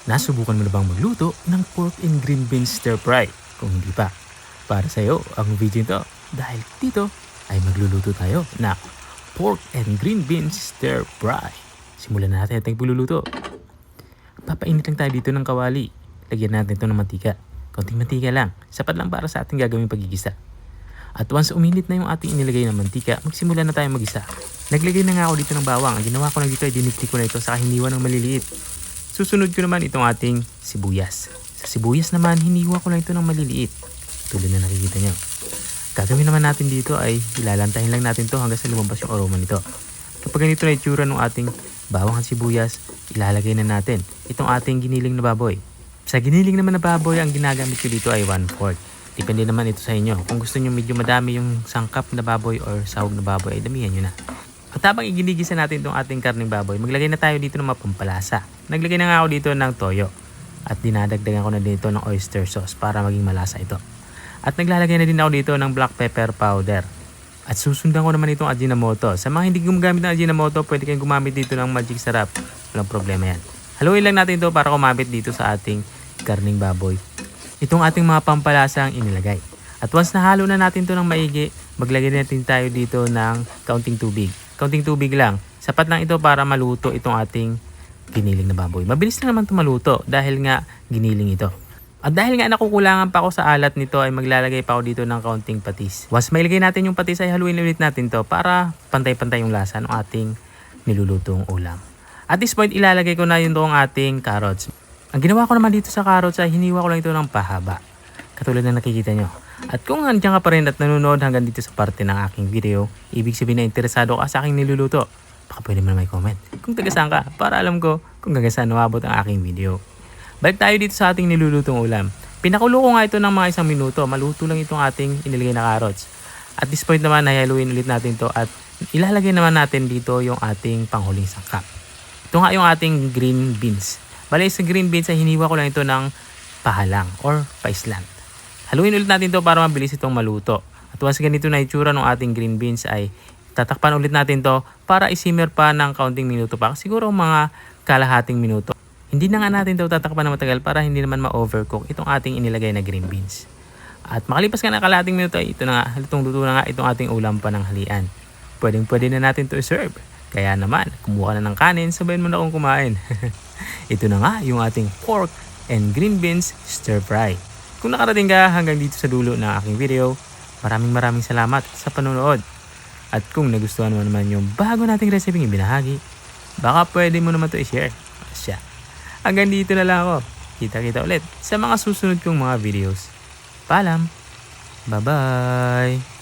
Nasubukan mo na bang magluto ng pork and green beans stir fry? Kung hindi pa, para sa iyo ang video ito dahil dito ay magluluto tayo ng pork and green beans stir fry. Simulan na natin ating pagluluto. Papainit lang tayo dito ng kawali. Lagyan natin ito ng mantika. Konting mantika lang, sapat lang para sa ating gagawing pagigisa. At once uminit na yung ating inilagay na mantika, magsimula na tayo magisa. Naglagay na nga ako dito ng bawang. Ang ginawa ko lang dito ay diniktik ko na ito sa hiniwa ng maliliit. Susunod ko naman itong ating sibuyas. Sa sibuyas naman, hiniwa ko lang ito ng maliliit. Tulad na nakikita nyo. Gagawin naman natin dito ay ilalantahin lang natin to hanggang sa lumabas yung aroma nito. Kapag ganito na itsura ng ating bawang at sibuyas, ilalagay na natin itong ating giniling na baboy. Sa giniling naman na baboy, ang ginagamit ko dito ay 1/4. Depende naman ito sa inyo. Kung gusto nyo medyo madami yung sangkap na baboy or sahog na baboy, ay damihan nyo na. At habang iginigisa natin itong ating karning baboy, maglagay na tayo dito ng mapampalasa. Naglagay na nga ako dito ng toyo. At dinadagdagan ko na dito ng oyster sauce para maging malasa ito. At naglalagay na din ako dito ng black pepper powder. At susundan ko naman itong Ajinomoto. Sa mga hindi gumagamit ng Ajinomoto, pwede kayong gumamit dito ng Magic Sarap. Walang problema yan. Haluin lang natin ito para kumapit dito sa ating karning baboy. Itong ating mga pampalasa ang inilagay. At once nahalo na natin ito ng maigi, maglagay natin tayo dito ng kaunting tubig. Kaunting tubig lang. Sapat lang ito para maluto itong ating giniling na baboy. Mabilis lang naman ito maluto dahil nga giniling ito. At dahil nga nakukulangan pa ako sa alat nito ay maglalagay pa ako dito ng kaunting patis. Once mailagay natin yung patis ay haluin ulit natin to para pantay-pantay yung lasa ng ating nilulutong ulam. At this point ilalagay ko na yung doong ating carrots. Ang ginawa ko naman dito sa carrots ay hiniwa ko lang ito ng pahaba. Katulad na nakikita nyo. At kung nandiyan ka pa rin at nanonood hanggang dito sa parte ng aking video, ibig sabihin na interesado ka sa aking niluluto, baka pwede mo na may comment kung taga saan ka para alam ko kung taga saan umabot ang aking video. Balik tayo dito sa ating nilulutong ulam. Pinakulo ko nga ito ng mga 1 minuto. Maluto lang itong ating inilagay na carrots. At this point naman, haluin ulit natin to at ilalagay naman natin dito yung ating panghuling sangkap. Ito nga yung ating green beans. Bale sa green beans ay hiniwa ko lang ito ng pahalang or paislant. Haluin ulit natin to para mabilis itong maluto. At once ganito na itsura ng ating green beans ay tatakpan ulit natin to para isimmer pa ng kaunting minuto pa. Siguro mga kalahating minuto. Hindi na nga natin ito tatakpan na matagal para hindi naman ma-overcook itong ating inilagay na green beans. At makalipas ka na kalahating minuto ay ito na nga, lutong-luto na nga itong ating ulam pananghalian. Pwedeng-pwede na natin ito i-serve. Kaya naman, kumuha ka na ng kanin, sabayin mo na akong kumain. Ito na nga yung ating pork and green beans stir fry. Kung nakarating ka hanggang dito sa dulo ng aking video, maraming salamat sa panonood. At kung nagustuhan mo naman yung bago nating recipe ibinahagi, baka pwede mo naman ito i-share. Asya. Hanggang dito na lang ako. Kita-kita ulit sa mga susunod kong mga videos. Paalam! Bye-bye!